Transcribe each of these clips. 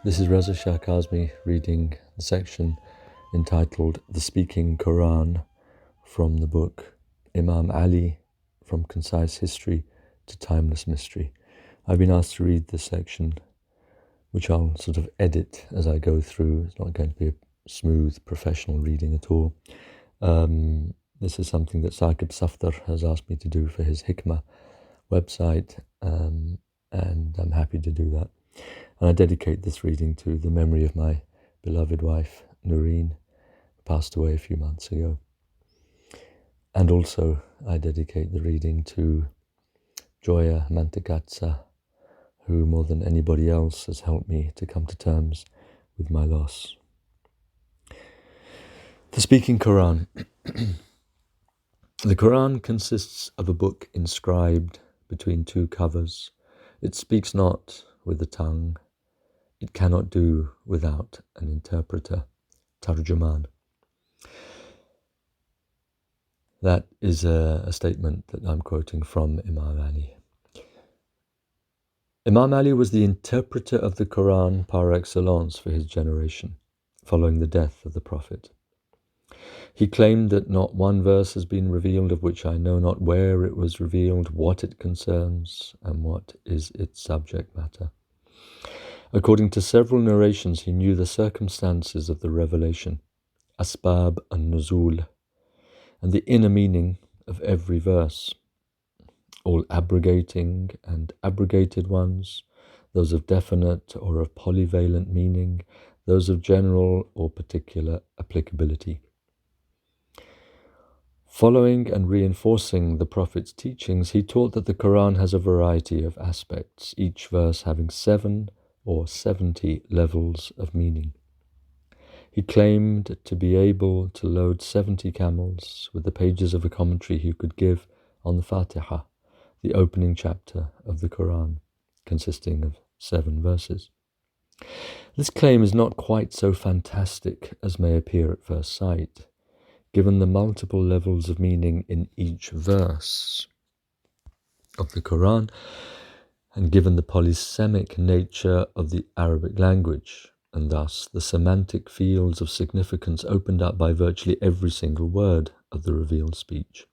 This is Reza Shah-Kazemi reading the section entitled The Speaking Qur'an from the book Imam Ali, From Concise History to Timeless Mystery. I've been asked to read this section, which I'll sort of edit as I go through. It's not going to be a smooth professional reading at all. This is something that Saqib Safdar has asked me to do for his Hikmah website, and I'm happy to do that. And I dedicate this reading to the memory of my beloved wife, Noreen, who passed away a few months ago. And also I dedicate the reading to Joya Mantekatsa, who more than anybody else has helped me to come to terms with my loss. The Speaking Qur'an. The Qur'an consists of a book inscribed between two covers. It speaks not with the tongue. It cannot do without an interpreter, tarjuman. That is a statement that I'm quoting from Imam Ali. Imam Ali was the interpreter of the Qur'an par excellence for his generation, following the death of the Prophet. He claimed that not one verse has been revealed of which I know not where it was revealed, what it concerns, and what is its subject matter. According to several narrations, he knew the circumstances of the revelation, asbab an-nuzul, and the inner meaning of every verse, all abrogating and abrogated ones, those of definite or of polyvalent meaning, those of general or particular applicability. Following and reinforcing the Prophet's teachings, he taught that the Qur'an has a variety of aspects, each verse having 7 or 70 levels of meaning. He claimed to be able to load 70 camels with the pages of a commentary he could give on the Fatiha, the opening chapter of the Qur'an, consisting of 7 verses. This claim is not quite so fantastic as may appear at first sight, given the multiple levels of meaning in each verse of the Qur'an, and given the polysemic nature of the Arabic language, and thus the semantic fields of significance opened up by virtually every single word of the revealed speech.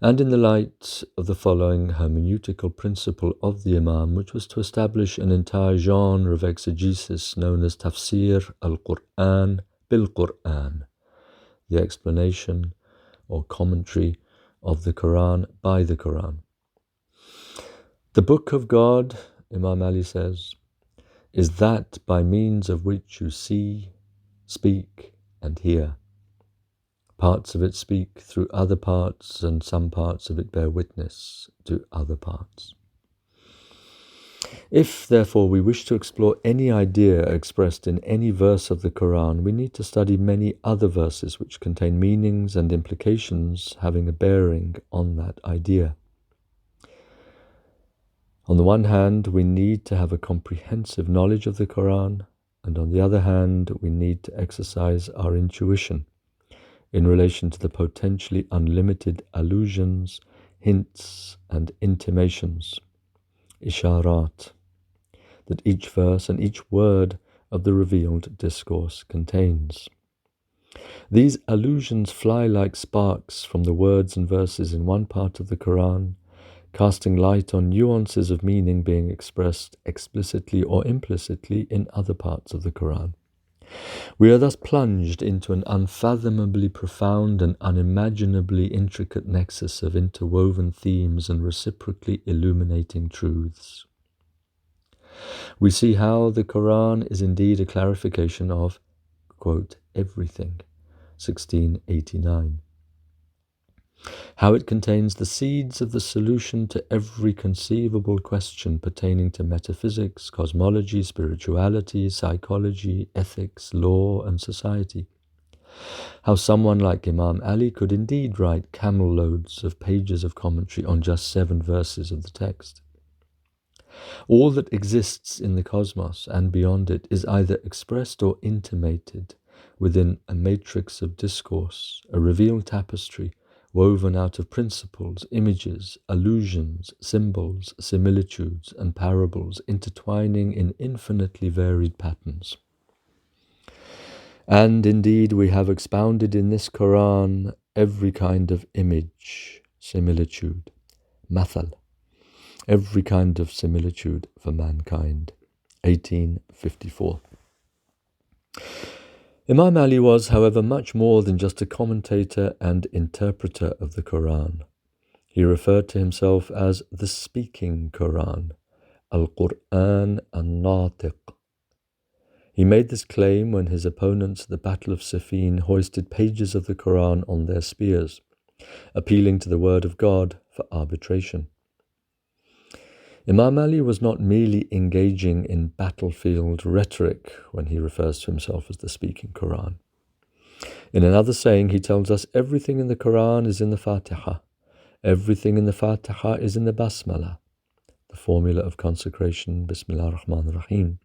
And in the light of the following hermeneutical principle of the Imam, which was to establish an entire genre of exegesis known as tafsir al-Qur'an bil-Qur'an, the explanation or commentary of the Qur'an by the Qur'an. The Book of God, Imam Ali says, is that by means of which you see, speak, and hear. Parts of it speak through other parts, and some parts of it bear witness to other parts. If, therefore, we wish to explore any idea expressed in any verse of the Qur'an, we need to study many other verses which contain meanings and implications having a bearing on that idea. On the one hand, we need to have a comprehensive knowledge of the Qur'an, and on the other hand, we need to exercise our intuition in relation to the potentially unlimited allusions, hints, and intimations, isharat, that each verse and each word of the revealed discourse contains. These allusions fly like sparks from the words and verses in one part of the Qur'an, casting light on nuances of meaning being expressed explicitly or implicitly in other parts of the Qur'an. We are thus plunged into an unfathomably profound and unimaginably intricate nexus of interwoven themes and reciprocally illuminating truths. We see how the Qur'an is indeed a clarification of, quote, everything, 1689. How it contains the seeds of the solution to every conceivable question pertaining to metaphysics, cosmology, spirituality, psychology, ethics, law, and society. How someone like Imam Ali could indeed write camel loads of pages of commentary on just 7 verses of the text. All that exists in the cosmos and beyond it is either expressed or intimated within a matrix of discourse, a revealed tapestry, woven out of principles, images, allusions, symbols, similitudes, and parables, intertwining in infinitely varied patterns. And indeed, we have expounded in this Qur'an every kind of image, similitude, mathal, every kind of similitude for mankind. 1854. Imam Ali was, however, much more than just a commentator and interpreter of the Qur'an. He referred to himself as the speaking Qur'an, al-Qur'an al-Natiq. He made this claim when his opponents at the Battle of Siffin hoisted pages of the Qur'an on their spears, appealing to the word of God for arbitration. Imam Ali was not merely engaging in battlefield rhetoric when he refers to himself as the speaking Qur'an. In another saying, he tells us everything in the Qur'an is in the Fatiha. Everything in the Fatiha is in the Basmala, the formula of consecration, Bismillah ar-Rahman ar-Rahim.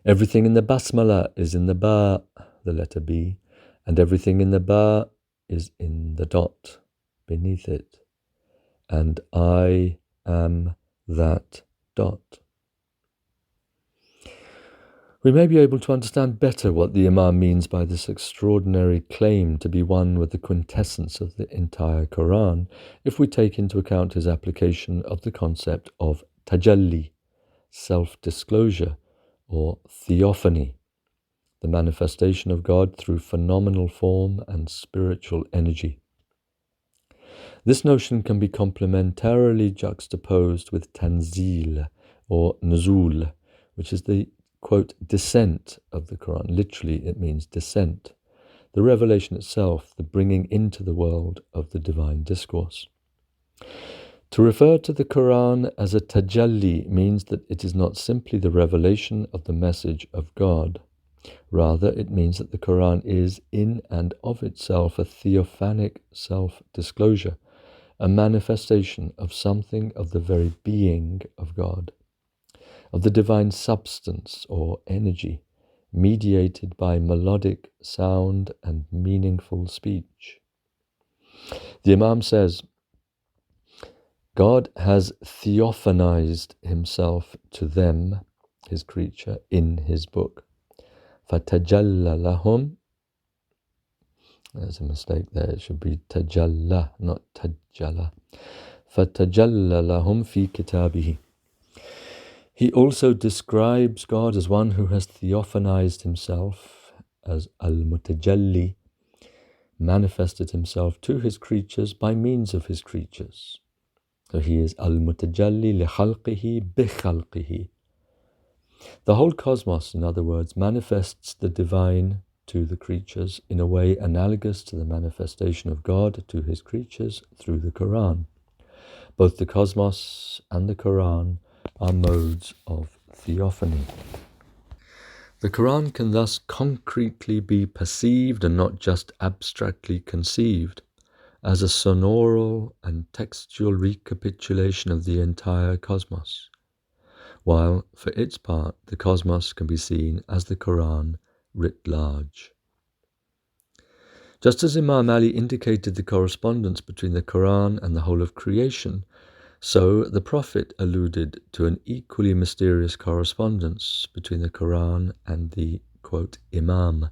Everything in the Basmala is in the Ba, the letter B, and everything in the Ba is in the dot beneath it. And I am that dot. We may be able to understand better what the Imam means by this extraordinary claim to be one with the quintessence of the entire Quran if we take into account his application of the concept of tajalli, self-disclosure, or theophany, the manifestation of God through phenomenal form and spiritual energy. This notion can be complementarily juxtaposed with tanzil, or nuzul, which is the, quote, descent of the Quran. Literally, it means descent, the revelation itself, the bringing into the world of the divine discourse. To refer to the Quran as a tajalli means that it is not simply the revelation of the message of God. Rather, it means that the Quran is, in and of itself, a theophanic self-disclosure, a manifestation of something of the very being of God, of the divine substance or energy, mediated by melodic sound and meaningful speech. The Imam says, God has theophanized himself to them, his creature, in his book. فَتَجَلَّ لَهُمْ. There's a mistake there. It should be tajalla, not tajjala. فَتَجَلَّ لَهُمْ فِي كِتَابِهِ. He also describes God as one who has theophanized himself, as al-mutajalli, manifested himself to his creatures by means of his creatures. So he is al-mutajalli li khalqihi bi khalqihi. The whole cosmos, in other words, manifests the divine to the creatures in a way analogous to the manifestation of God to his creatures through the Quran. Both the cosmos and the Quran are modes of theophany. The Quran can thus concretely be perceived and not just abstractly conceived as a sonoral and textual recapitulation of the entire cosmos, while for its part the cosmos can be seen as the Quran writ large. Just as Imam Ali indicated the correspondence between the Quran and the whole of creation, so the Prophet alluded to an equally mysterious correspondence between the Quran and the, quote, Imam.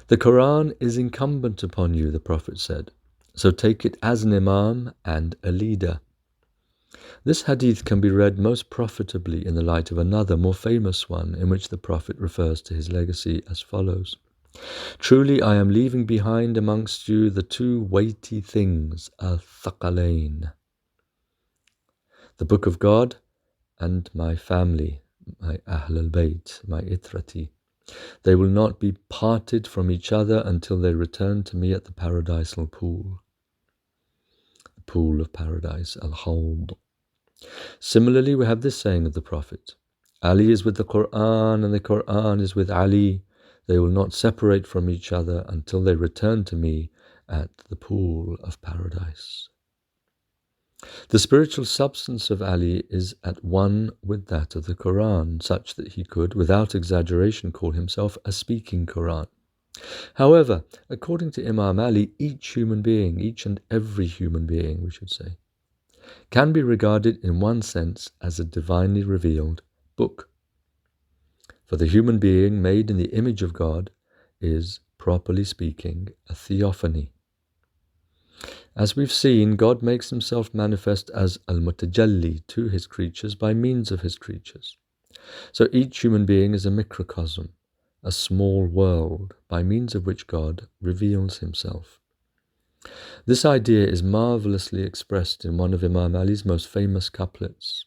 The Quran is incumbent upon you, the Prophet said, so take it as an Imam and a leader. This hadith can be read most profitably in the light of another, more famous one, in which the Prophet refers to his legacy as follows. Truly I am leaving behind amongst you the two weighty things, al-thaqalain, the Book of God and my family, my Ahl al-Bayt, my Itrati. They will not be parted from each other until they return to me at the paradisal pool. The pool of paradise, al-Hawd. Similarly, we have this saying of the Prophet, Ali is with the Qur'an and the Qur'an is with Ali. They will not separate from each other until they return to me at the pool of paradise. The spiritual substance of Ali is at one with that of the Qur'an, such that he could, without exaggeration, call himself a speaking Qur'an. However, according to Imam Ali, each and every human being, we should say, can be regarded in one sense as a divinely revealed book. For the human being made in the image of God is, properly speaking, a theophany. As we've seen, God makes himself manifest as al-mutajalli to his creatures by means of his creatures. So each human being is a microcosm, a small world, by means of which God reveals himself. This idea is marvelously expressed in one of Imam Ali's most famous couplets.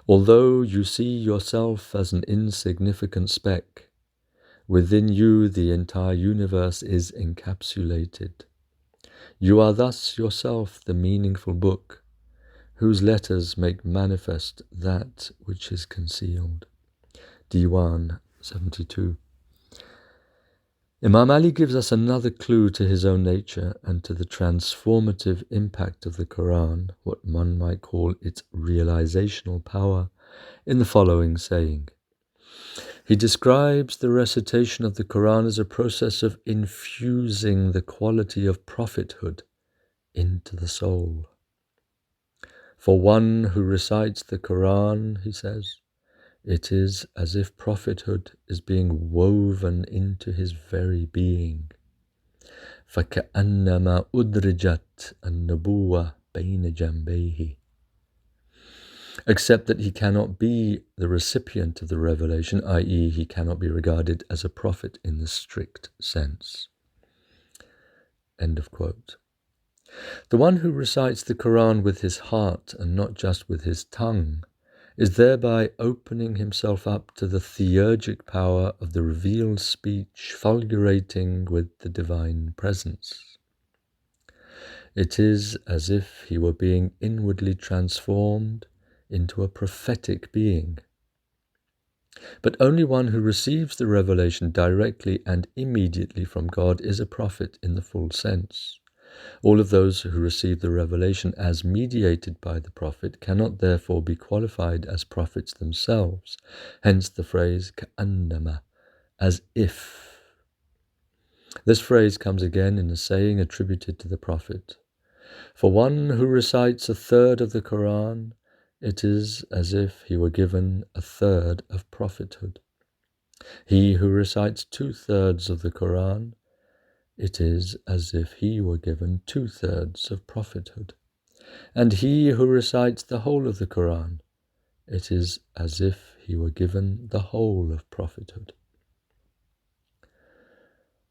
Although you see yourself as an insignificant speck, within you the entire universe is encapsulated. You are thus yourself the meaningful book, whose letters make manifest that which is concealed. Diwan 72. Imam Ali gives us another clue to his own nature and to the transformative impact of the Qur'an, what one might call its realizational power, in the following saying. He describes the recitation of the Qur'an as a process of infusing the quality of prophethood into the soul. For one who recites the Qur'an, he says, it is as if prophethood is being woven into his very being. فَكَأَنَّمَا أُدْرِجَتْ النُّبُوَّةُ بَيْنَ جَنْبَيْهِ. Except that he cannot be the recipient of the revelation, i.e., he cannot be regarded as a prophet in the strict sense. End of quote. The one who recites the Qur'an with his heart and not just with his tongue is thereby opening himself up to the theurgic power of the revealed speech fulgurating with the divine presence. It is as if he were being inwardly transformed into a prophetic being. But only one who receives the revelation directly and immediately from God is a prophet in the full sense. All of those who receive the revelation as mediated by the prophet cannot therefore be qualified as prophets themselves. Hence the phrase كَأَنَّمَا, as if. This phrase comes again in a saying attributed to the prophet. For one who recites a third of the Qur'an, it is as if he were given a third of prophethood. He who recites 2/3 of the Qur'an, it is as if he were given 2/3 of prophethood. And he who recites the whole of the Qur'an, it is as if he were given the whole of prophethood.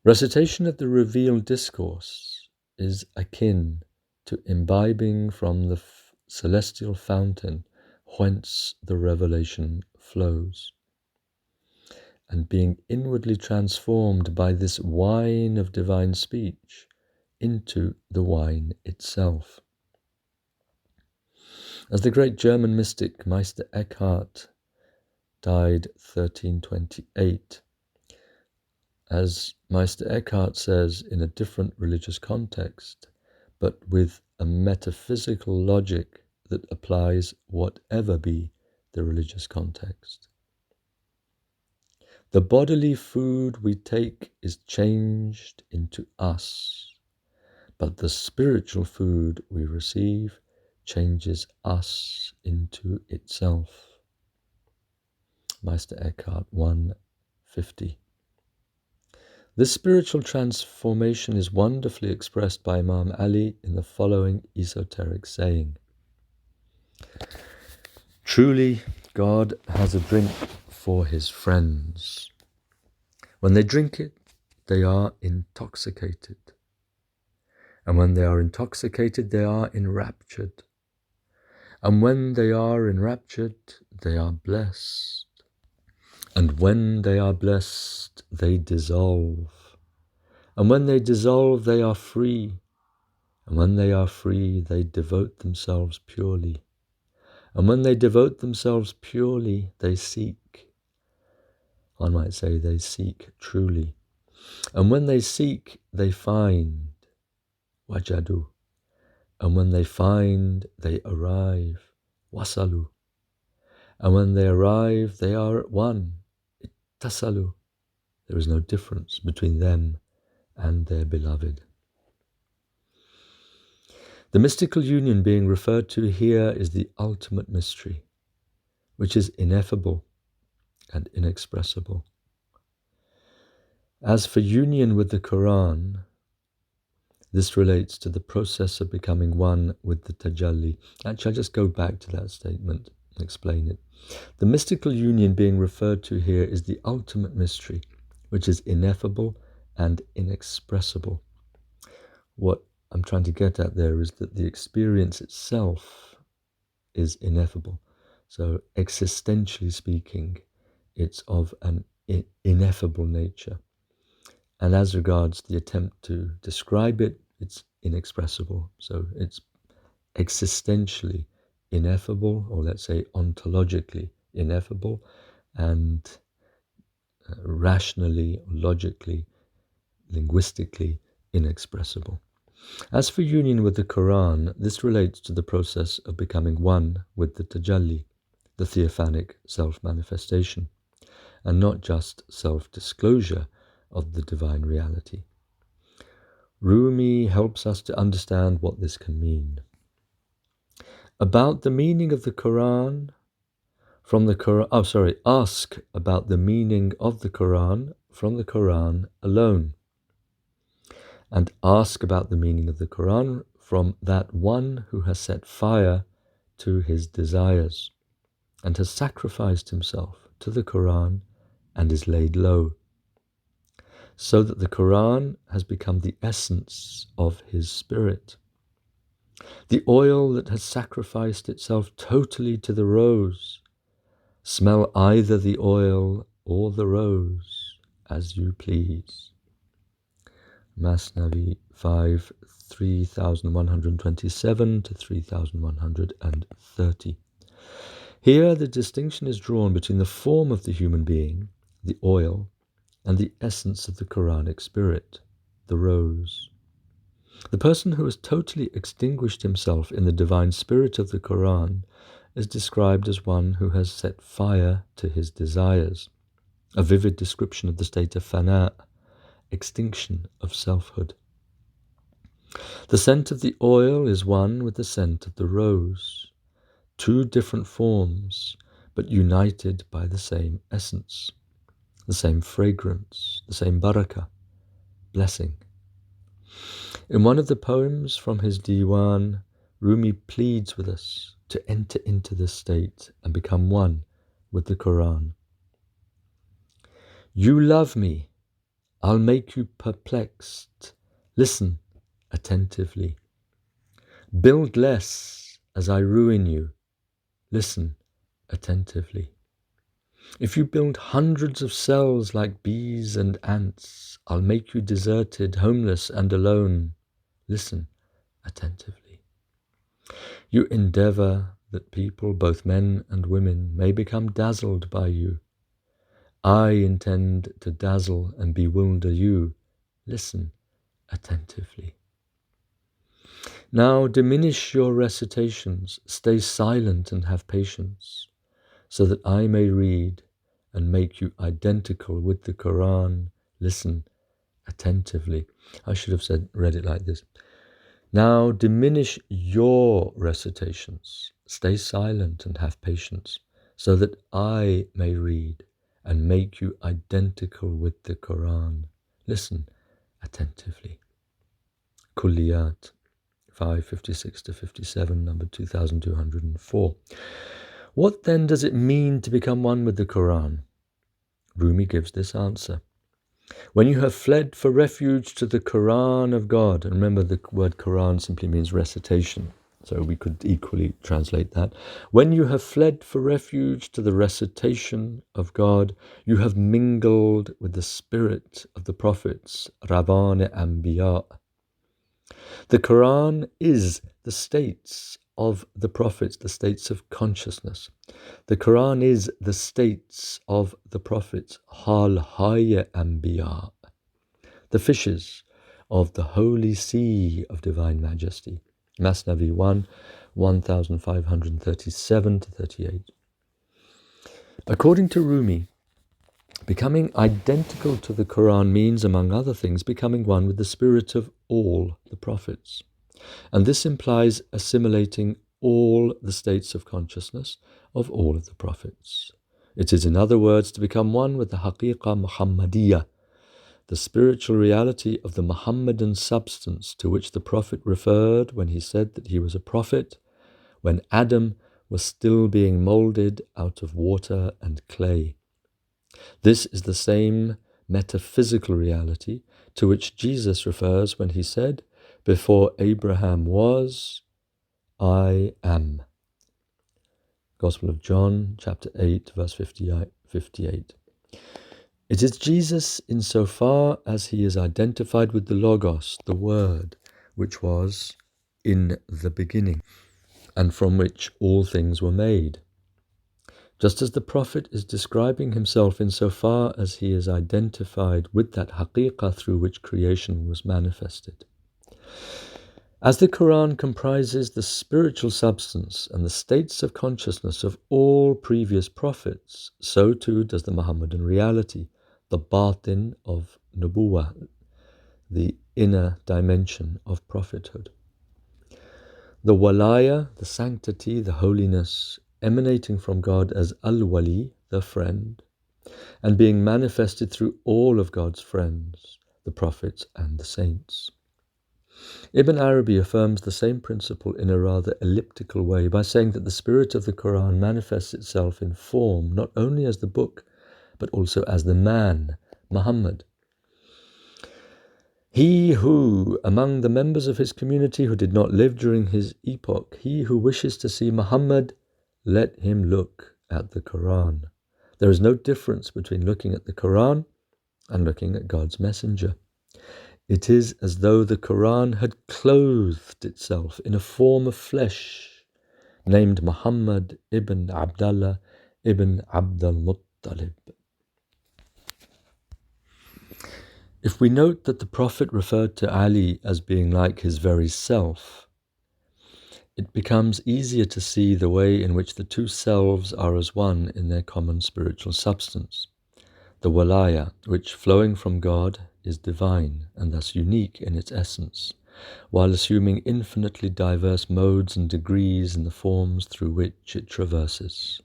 Recitation of the revealed discourse is akin to imbibing from the celestial fountain whence the revelation flows, and being inwardly transformed by this wine of divine speech into the wine itself. As the great German mystic Meister Eckhart died 1328, as Meister Eckhart says in a different religious context, but with a metaphysical logic that applies whatever be the religious context. The bodily food we take is changed into us, but the spiritual food we receive changes us into itself. Meister Eckhart 150. This spiritual transformation is wonderfully expressed by Imam Ali in the following esoteric saying. Truly, God has a drink for his friends. When they drink it, they are intoxicated. And when they are intoxicated, they are enraptured. And when they are enraptured, they are blessed. And when they are blessed, they dissolve. And when they dissolve, they are free. And when they are free, they devote themselves purely. And when they devote themselves purely, they seek. One might say they seek truly. And when they seek, they find. Wajadu. And when they find, they arrive. Wasalu. And when they arrive, they are at one. Ittasalu. There is no difference between them and their beloved. The mystical union being referred to here is the ultimate mystery, which is ineffable and inexpressible. As for union with the Qur'an, this relates to the process of becoming one with the tajalli. Actually, I'll just go back to that statement and explain it. The mystical union being referred to here is the ultimate mystery, which is ineffable and inexpressible. What I'm trying to get at there is that the experience itself is ineffable. So existentially speaking, it's of an ineffable nature. And as regards the attempt to describe it, it's inexpressible. So it's existentially ineffable, or let's say ontologically ineffable, and rationally, logically, linguistically inexpressible. As for union with the Qur'an, this relates to the process of becoming one with the tajalli, the theophanic self-manifestation, and not just self-disclosure of the divine reality. Rumi helps us to understand what this can mean. About the meaning of the Qur'an, ask about the meaning of the Qur'an from the Qur'an alone. And ask about the meaning of the Qur'an from that one who has set fire to his desires and has sacrificed himself to the Qur'an and is laid low, so that the Qur'an has become the essence of his spirit. The oil that has sacrificed itself totally to the rose. Smell either the oil or the rose as you please. Masnavi 5, 3127 to 3130. Here the distinction is drawn between the form of the human being, the oil, and the essence of the Quranic spirit, the rose. The person who has totally extinguished himself in the divine spirit of the Qur'an is described as one who has set fire to his desires, a vivid description of the state of fana, extinction of selfhood. The scent of the oil is one with the scent of the rose, two different forms, but united by the same essence, the same fragrance, the same barakah, blessing. In one of the poems from his diwan, Rumi pleads with us to enter into this state and become one with the Qur'an. You love me, I'll make you perplexed. Listen attentively. Build less as I ruin you. Listen attentively. If you build hundreds of cells like bees and ants, I'll make you deserted, homeless and alone. Listen attentively. You endeavor that people, both men and women, may become dazzled by you. I intend to dazzle and bewilder you. Listen attentively. Now diminish your recitations, stay silent and have patience, so that I may read and make you identical with the Qur'an. Listen attentively. I should have read it like this. Now diminish your recitations, stay silent and have patience, so that I may read and make you identical with the Qur'an. Listen attentively. Kulliyat 556 to 57, number 2204. What then does it mean to become one with the Qur'an? Rumi gives this answer. When you have fled for refuge to the Qur'an of God, and remember the word Qur'an simply means recitation, so we could equally translate that. When you have fled for refuge to the recitation of God, you have mingled with the spirit of the prophets, Ravan Anbiya. The Qur'an is the states of the prophets, the states of consciousness. The Qur'an is the states of the prophets, Halhaya Anbiya, the fishes of the holy sea of divine majesty. Masnavi 1, 1537 to 38. According to Rumi, Becoming identical to the Qur'an means, among other things, becoming one with the spirit of all the prophets. And this implies assimilating all the states of consciousness of all of the prophets. It is, in other words, to become one with the haqiqa Muhammadiyah, the spiritual reality of the Muhammadan substance to which the Prophet referred when he said that he was a prophet, when Adam was still being molded out of water and clay. This is the same metaphysical reality to which Jesus refers when he said, "Before Abraham was, I am." Gospel of John, chapter 8, verse 58. It is Jesus insofar as he is identified with the Logos, the Word, which was in the beginning, and from which all things were made. Just as the Prophet is describing himself insofar as he is identified with that haqiqah through which creation was manifested. As the Qur'an comprises the spiritual substance and the states of consciousness of all previous prophets, so too does the Muhammadan reality, the batin of nubuwah, the inner dimension of prophethood. The walaya, the sanctity, the holiness, emanating from God as al-wali, the friend, and being manifested through all of God's friends, the prophets and the saints. Ibn Arabi affirms the same principle in a rather elliptical way by saying that the spirit of the Qur'an manifests itself in form not only as the book, but also as the man, Muhammad. He who, among the members of his community who did not live during his epoch, he who wishes to see Muhammad, let him look at the Qur'an. There is no difference between looking at the Qur'an and looking at God's messenger. It is as though the Qur'an had clothed itself in a form of flesh, named Muhammad ibn Abdullah ibn Abdul Muttalib. If we note that the Prophet referred to Ali as being like his very self, it becomes easier to see the way in which the two selves are as one in their common spiritual substance. The walaya, which flowing from God is divine and thus unique in its essence, while assuming infinitely diverse modes and degrees in the forms through which it traverses.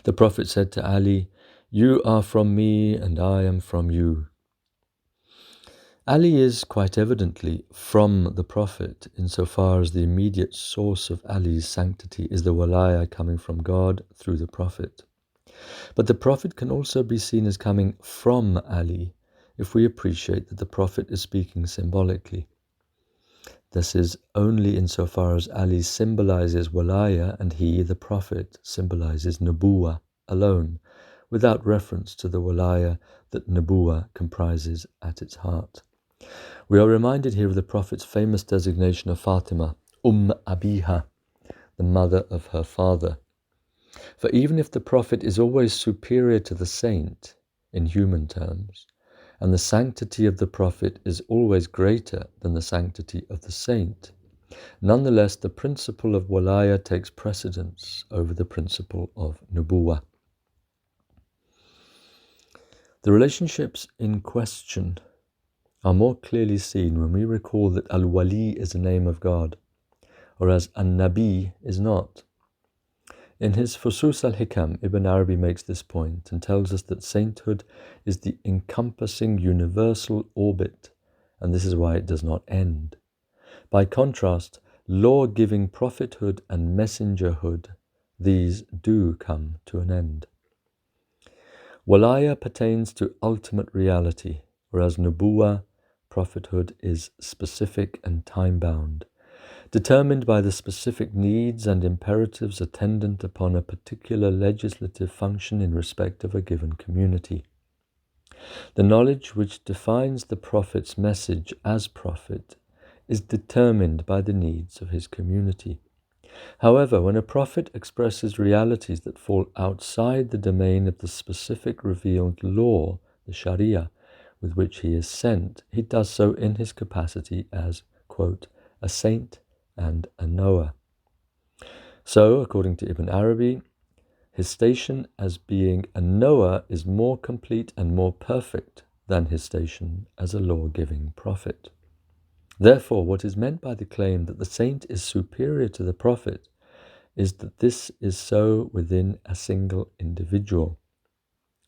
The Prophet said to Ali, "You are from me and I am from you." Ali is quite evidently from the Prophet insofar as the immediate source of Ali's sanctity is the walaya coming from God through the Prophet. But the Prophet can also be seen as coming from Ali if we appreciate that the Prophet is speaking symbolically. This is only insofar as Ali symbolizes walaya and he, the Prophet, symbolizes nubuwah alone, without reference to the walaya that nubuwah comprises at its heart. We are reminded here of the Prophet's famous designation of Fatima, Abiha, the mother of her father. For even if the Prophet is always superior to the saint in human terms, and the sanctity of the Prophet is always greater than the sanctity of the saint, nonetheless the principle of walaya takes precedence over the principle of nubuwah. The relationships in question are more clearly seen when we recall that Al-Wali is a name of God, whereas An-Nabi is not. In his Fusus al-Hikam, Ibn Arabi makes this point and tells us that sainthood is the encompassing universal orbit, and this is why it does not end. By contrast, law-giving prophethood and messengerhood, these do come to an end. Walaya pertains to ultimate reality, whereas nubuwah, prophethood, is specific and time-bound, determined by the specific needs and imperatives attendant upon a particular legislative function in respect of a given community. The knowledge which defines the Prophet's message as prophet is determined by the needs of his community. However, when a prophet expresses realities that fall outside the domain of the specific revealed law, the Sharia, with which he is sent, he does so in his capacity as, quote, a saint and a knower. So, according to Ibn Arabi, his station as being a knower is more complete and more perfect than his station as a law-giving prophet. Therefore, what is meant by the claim that the saint is superior to the prophet is that this is so within a single individual,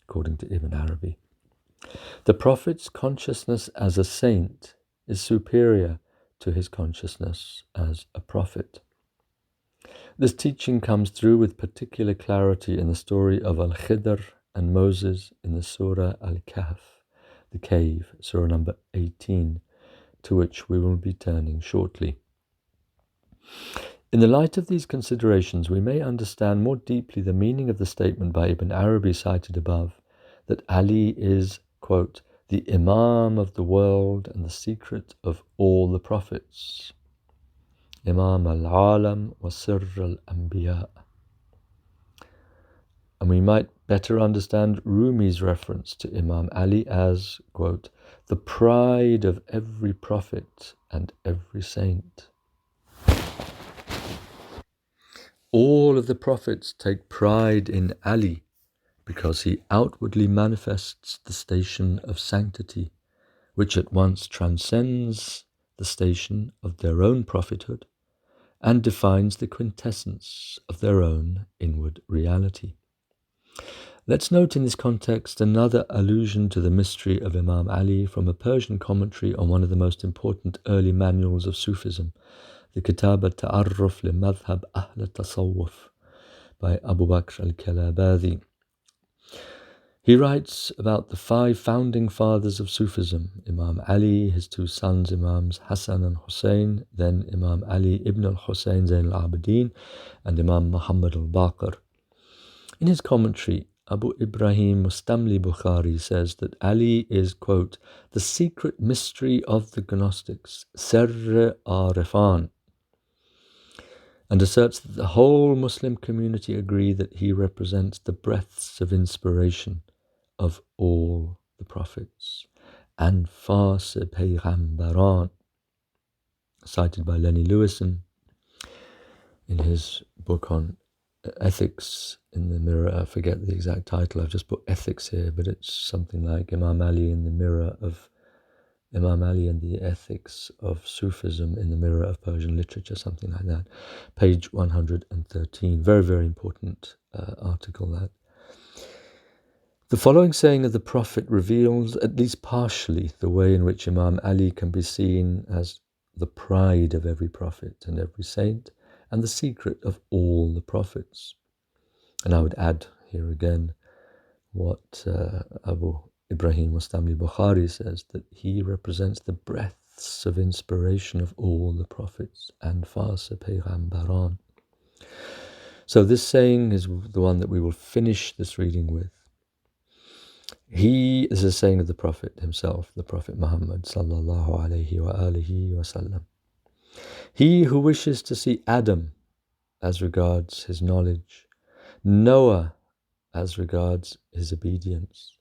according to Ibn Arabi. The prophet's consciousness as a saint is superior to his consciousness as a prophet. This teaching comes through with particular clarity in the story of Al-Khidr and Moses in the Surah Al-Kahf, the cave, Surah number 18, to which we will be turning shortly. In the light of these considerations, we may understand more deeply the meaning of the statement by Ibn Arabi cited above, that Ali is, quote, the Imam of the world and the secret of all the prophets. Imam al-Alam wa Sirr al-Anbiya. And we might better understand Rumi's reference to Imam Ali as, quote, the pride of every prophet and every saint. All of the prophets take pride in Ali because he outwardly manifests the station of sanctity, which at once transcends the station of their own prophethood and defines the quintessence of their own inward reality. Let's note in this context another allusion to the mystery of Imam Ali from a Persian commentary on one of the most important early manuals of Sufism, the Kitab al-Ta'arruf li-Madhhab Ahl al-Tasawwuf by Abu Bakr al-Kalabadi. He writes about the 5 founding fathers of Sufism, Imam Ali, his 2 sons, Imams Hassan and Hussein, then Imam Ali ibn al-Hussein Zain al-Abidin, and Imam Muhammad al-Baqir. In his commentary, Abu Ibrahim Mustamli Bukhari says that Ali is, quote, the secret mystery of the Gnostics, Sirr Arifan, and asserts that the whole Muslim community agree that he represents the breaths of inspiration of all the prophets, and Fas Payghambaran, cited by Lenny Lewison in his book on ethics in the mirror. I forget the exact title, I've just put ethics here, but it's something like Imam Ali in the mirror of Imam Ali and the ethics of Sufism in the mirror of Persian literature, something like that. Page 113. Very, very important article, that. The following saying of the Prophet reveals, at least partially, the way in which Imam Ali can be seen as the pride of every prophet and every saint, and the secret of all the prophets. And I would add here again what Abu Ibrahim Mustamli Bukhari says, that he represents the breaths of inspiration of all the prophets and Fas Payghambaran. So this saying is the one that we will finish this reading with. He is a saying of the Prophet himself, the Prophet Muhammad sallallahu alayhi wa alihi wa sallam. He who wishes to see Adam as regards his knowledge, Noah as regards his obedience,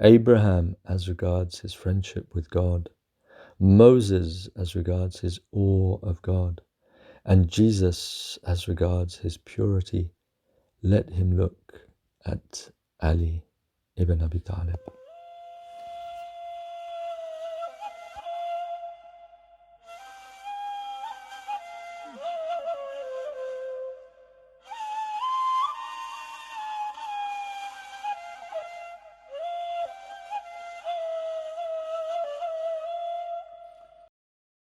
Abraham as regards his friendship with God, Moses as regards his awe of God, and Jesus as regards his purity, let him look at Ali ibn Abi Talib.